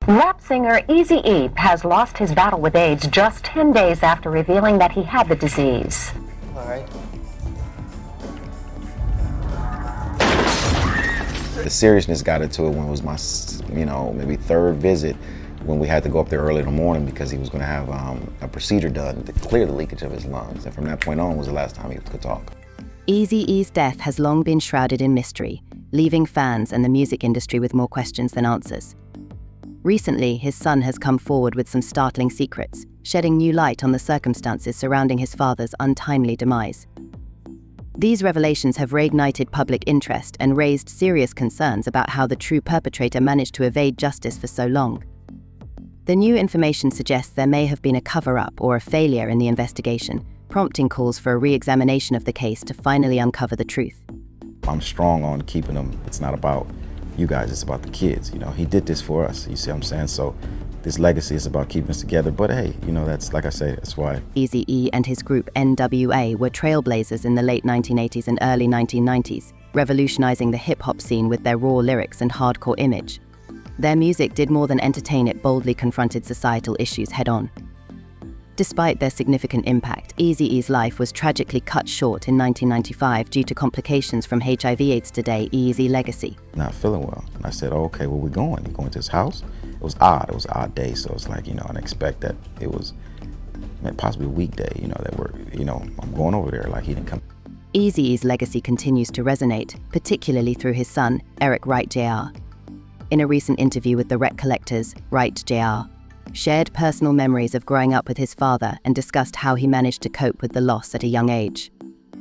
Rap singer Eazy-E has lost his battle with AIDS just 10 days after revealing that he had the disease. All right. The seriousness got into it when it was my, maybe third visit, when we had to go up there early in the morning because he was going to have a procedure done to clear the leakage of his lungs. And from that point on was the last time he could talk. Eazy-E's death has long been shrouded in mystery, leaving fans and the music industry with more questions than answers. Recently, his son has come forward with some startling secrets, shedding new light on the circumstances surrounding his father's untimely demise. These revelations have reignited public interest and raised serious concerns about how the true perpetrator managed to evade justice for so long. The new information suggests there may have been a cover-up or a failure in the investigation, prompting calls for a re-examination of the case to finally uncover the truth. I'm strong on keeping them. It's not about you guys, it's about the kids. He did this for us, you see what I'm saying? So this legacy is about keeping us together, but hey, that's, like I say, that's why. Eazy-E and his group NWA were trailblazers in the late 1980s and early 1990s, revolutionizing the hip-hop scene with their raw lyrics and hardcore image. Their music did more than entertain, it boldly confronted societal issues head-on. Despite their significant impact, Eazy-E's life was tragically cut short in 1995 due to complications from HIV/AIDS. Today, Eazy legacy. Not feeling well. And I said, oh, okay, where we going? You going to his house? It was odd. It was an odd day. So it's like, I didn't expect that it was possibly a weekday, that we're, I'm going over there. Like, he didn't come. Eazy-E's legacy continues to resonate, particularly through his son, Eric Wright Jr. In a recent interview with the Rec Collectors, Wright Jr. shared personal memories of growing up with his father and discussed how he managed to cope with the loss at a young age.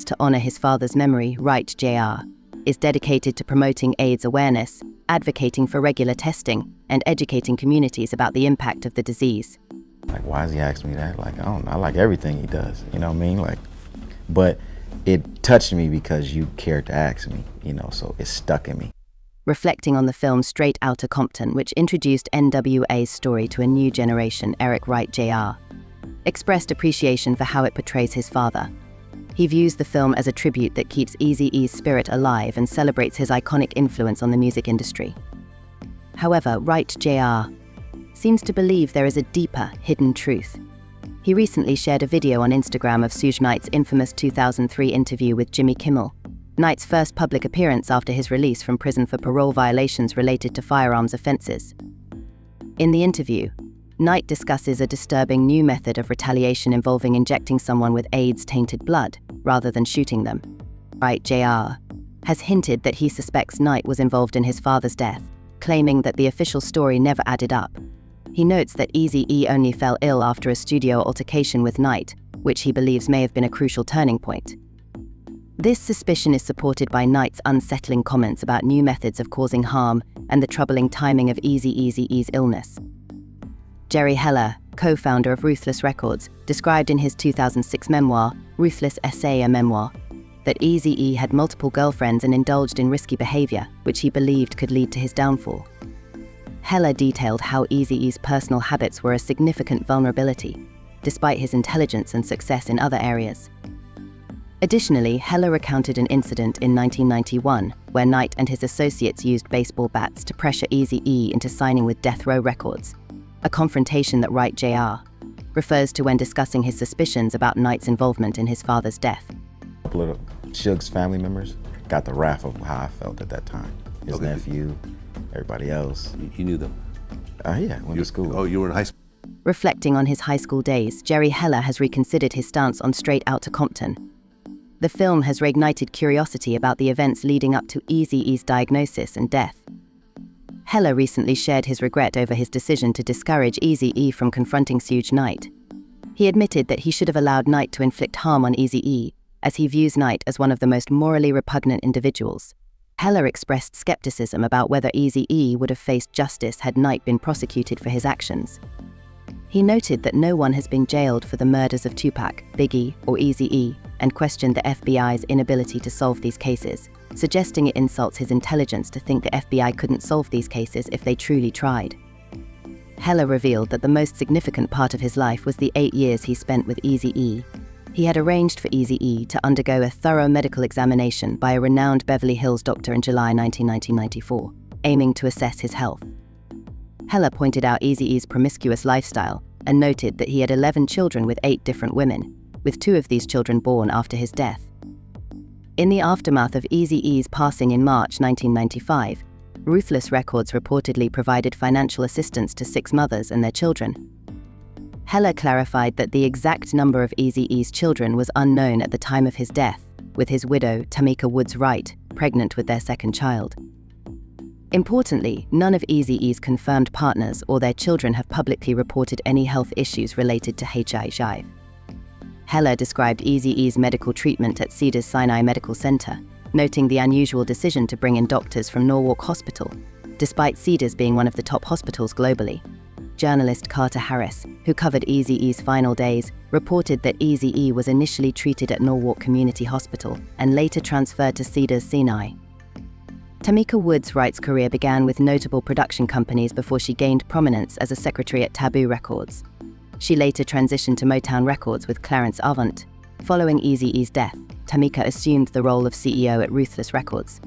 To honor his father's memory, Wright Jr. is dedicated to promoting AIDS awareness, advocating for regular testing, and educating communities about the impact of the disease. Like, why does he ask me that? Like, I don't know. I like everything he does, you know what I mean? Like, but it touched me because you cared to ask me, so it stuck in me. Reflecting on the film Straight Outta Compton, which introduced NWA's story to a new generation, Eric Wright Jr. expressed appreciation for how it portrays his father. He views the film as a tribute that keeps Eazy-E's spirit alive and celebrates his iconic influence on the music industry. However, Wright Jr. seems to believe there is a deeper, hidden truth. He recently shared a video on Instagram of Suge Knight's infamous 2003 interview with Jimmy Kimmel, Knight's first public appearance after his release from prison for parole violations related to firearms offenses. In the interview, Knight discusses a disturbing new method of retaliation involving injecting someone with AIDS-tainted blood, rather than shooting them. Wright Jr. has hinted that he suspects Knight was involved in his father's death, claiming that the official story never added up. He notes that Eazy-E only fell ill after a studio altercation with Knight, which he believes may have been a crucial turning point. This suspicion is supported by Knight's unsettling comments about new methods of causing harm and the troubling timing of Eazy-E's illness. Jerry Heller, co-founder of Ruthless Records, described in his 2006 memoir, Ruthless Essay, a Memoir, that Eazy-E had multiple girlfriends and indulged in risky behavior, which he believed could lead to his downfall. Heller detailed how Eazy-E's personal habits were a significant vulnerability, despite his intelligence and success in other areas. Additionally, Heller recounted an incident in 1991 where Knight and his associates used baseball bats to pressure Eazy-E into signing with Death Row Records, a confrontation that Wright Jr. refers to when discussing his suspicions about Knight's involvement in his father's death. A couple of Suge's family members got the wrath of how I felt at that time. His nephew, everybody else. You knew them? Yeah, went to school. Oh, you were in high school? Reflecting on his high school days, Jerry Heller has reconsidered his stance on Straight Outta Compton. The film has reignited curiosity about the events leading up to Eazy-E's diagnosis and death. Heller recently shared his regret over his decision to discourage Eazy-E from confronting Suge Knight. He admitted that he should have allowed Knight to inflict harm on Eazy-E, as he views Knight as one of the most morally repugnant individuals. Heller expressed skepticism about whether Eazy-E would have faced justice had Knight been prosecuted for his actions. He noted that no one has been jailed for the murders of Tupac, Biggie, or Eazy-E, and questioned the FBI's inability to solve these cases, suggesting it insults his intelligence to think the FBI couldn't solve these cases if they truly tried. Heller revealed that the most significant part of his life was the 8 years he spent with Eazy-E. He had arranged for Eazy-E to undergo a thorough medical examination by a renowned Beverly Hills doctor in July 1994, aiming to assess his health. Hella pointed out Eazy-E's promiscuous lifestyle and noted that he had 11 children with 8 different women, with 2 of these children born after his death. In the aftermath of Eazy-E's passing in March 1995, Ruthless Records reportedly provided financial assistance to 6 mothers and their children. Hella clarified that the exact number of Eazy-E's children was unknown at the time of his death, with his widow, Tamika Woods Wright, pregnant with their second child. Importantly, none of Eazy-E's confirmed partners or their children have publicly reported any health issues related to HIV. Hella described Eazy-E's medical treatment at Cedars-Sinai Medical Center, noting the unusual decision to bring in doctors from Norwalk Hospital, despite Cedars being one of the top hospitals globally. Journalist Carter Harris, who covered Eazy-E's final days, reported that Eazy-E was initially treated at Norwalk Community Hospital and later transferred to Cedars-Sinai. Tamika Woods Wright's career began with notable production companies before she gained prominence as a secretary at Taboo Records. She later transitioned to Motown Records with Clarence Avant. Following Eazy-E's death, Tamika assumed the role of CEO at Ruthless Records.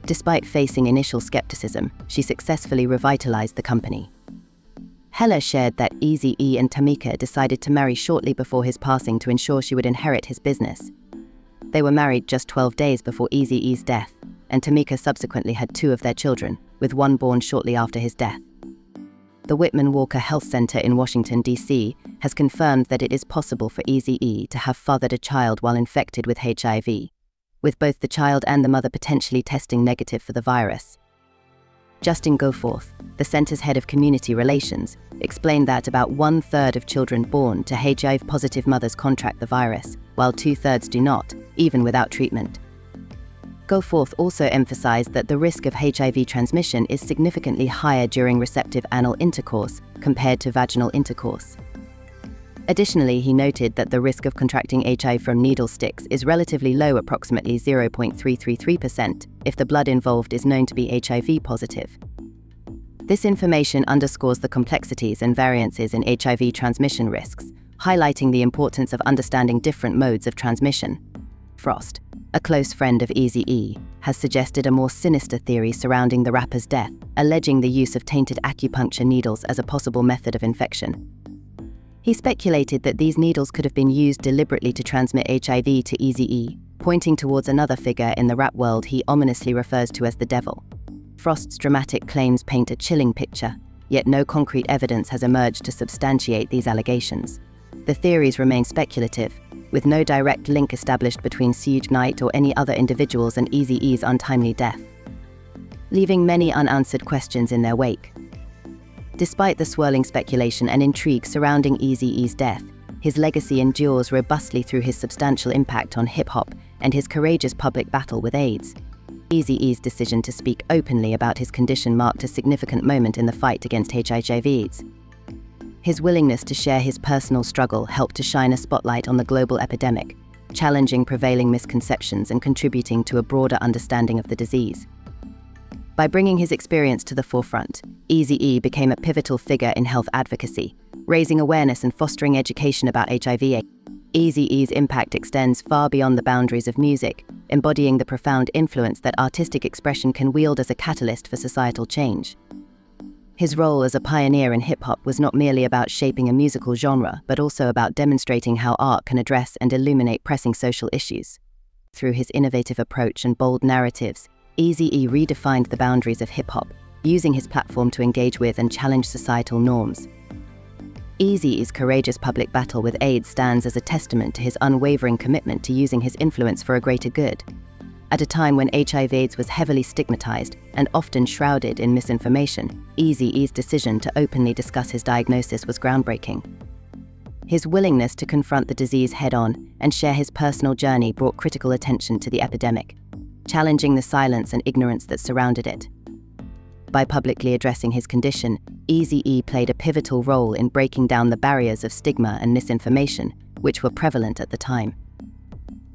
Despite facing initial skepticism, she successfully revitalized the company. Hella shared that Eazy-E and Tamika decided to marry shortly before his passing to ensure she would inherit his business. They were married just 12 days before Eazy-E's death, and Tamika subsequently had 2 of their children, with one born shortly after his death. The Whitman Walker Health Center in Washington, D.C., has confirmed that it is possible for Eazy-E to have fathered a child while infected with HIV, with both the child and the mother potentially testing negative for the virus. Justin Goforth, the center's head of community relations, explained that about 1/3 of children born to HIV-positive mothers contract the virus, while 2/3 do not, even without treatment. Goforth also emphasized that the risk of HIV transmission is significantly higher during receptive anal intercourse compared to vaginal intercourse. Additionally, he noted that the risk of contracting HIV from needle sticks is relatively low, approximately 0.333%, if the blood involved is known to be HIV positive. This information underscores the complexities and variances in HIV transmission risks, highlighting the importance of understanding different modes of transmission. Frost, a close friend of Eazy-E, has suggested a more sinister theory surrounding the rapper's death, alleging the use of tainted acupuncture needles as a possible method of infection. He speculated that these needles could have been used deliberately to transmit HIV to Eazy-E, pointing towards another figure in the rap world he ominously refers to as the devil. Frost's dramatic claims paint a chilling picture, yet no concrete evidence has emerged to substantiate these allegations. The theories remain speculative, with no direct link established between Suge Knight or any other individuals and Eazy-E's untimely death, leaving many unanswered questions in their wake. Despite the swirling speculation and intrigue surrounding Eazy-E's death, his legacy endures robustly through his substantial impact on hip-hop and his courageous public battle with AIDS. Eazy-E's decision to speak openly about his condition marked a significant moment in the fight against HIV/AIDS. His willingness to share his personal struggle helped to shine a spotlight on the global epidemic, challenging prevailing misconceptions and contributing to a broader understanding of the disease. By bringing his experience to the forefront, Eazy-E became a pivotal figure in health advocacy, raising awareness and fostering education about HIV/AIDS. Eazy-E's impact extends far beyond the boundaries of music, embodying the profound influence that artistic expression can wield as a catalyst for societal change. His role as a pioneer in hip-hop was not merely about shaping a musical genre, but also about demonstrating how art can address and illuminate pressing social issues. Through his innovative approach and bold narratives, Eazy-E redefined the boundaries of hip-hop, using his platform to engage with and challenge societal norms. Eazy-E's courageous public battle with AIDS stands as a testament to his unwavering commitment to using his influence for a greater good. At a time when HIV/AIDS was heavily stigmatized and often shrouded in misinformation, Eazy-E's decision to openly discuss his diagnosis was groundbreaking. His willingness to confront the disease head-on and share his personal journey brought critical attention to the epidemic, challenging the silence and ignorance that surrounded it. By publicly addressing his condition, Eazy-E played a pivotal role in breaking down the barriers of stigma and misinformation, which were prevalent at the time.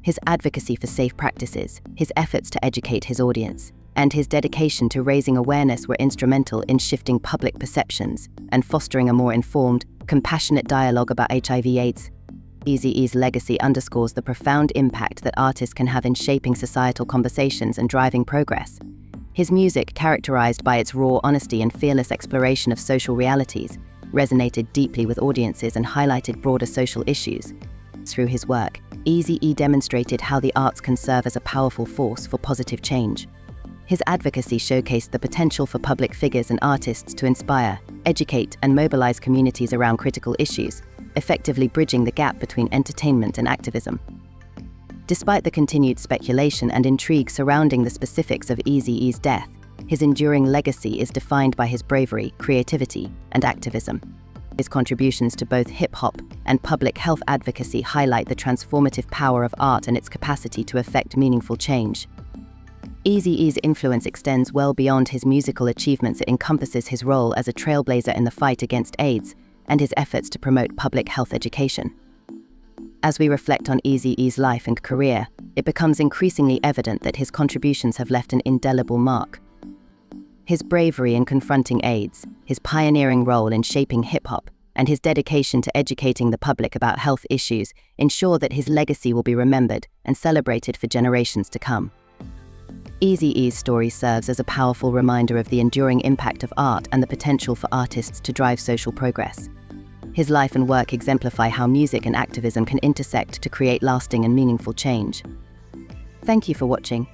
His advocacy for safe practices, his efforts to educate his audience, and his dedication to raising awareness were instrumental in shifting public perceptions and fostering a more informed, compassionate dialogue about HIV/AIDS. Eazy-E's legacy underscores the profound impact that artists can have in shaping societal conversations and driving progress. His music, characterized by its raw honesty and fearless exploration of social realities, resonated deeply with audiences and highlighted broader social issues. Through his work, Eazy-E demonstrated how the arts can serve as a powerful force for positive change. His advocacy showcased the potential for public figures and artists to inspire, educate, and mobilize communities around critical issues, effectively bridging the gap between entertainment and activism. Despite the continued speculation and intrigue surrounding the specifics of Eazy-E's death, his enduring legacy is defined by his bravery, creativity, and activism. His contributions to both hip-hop and public health advocacy highlight the transformative power of art and its capacity to effect meaningful change. Eazy-E's influence extends well beyond his musical achievements. It encompasses his role as a trailblazer in the fight against AIDS and his efforts to promote public health education. As we reflect on Eazy-E's life and career, it becomes increasingly evident that his contributions have left an indelible mark. His bravery in confronting AIDS, his pioneering role in shaping hip-hop, and his dedication to educating the public about health issues ensure that his legacy will be remembered and celebrated for generations to come. Eazy-E's story serves as a powerful reminder of the enduring impact of art and the potential for artists to drive social progress. His life and work exemplify how music and activism can intersect to create lasting and meaningful change. Thank you for watching.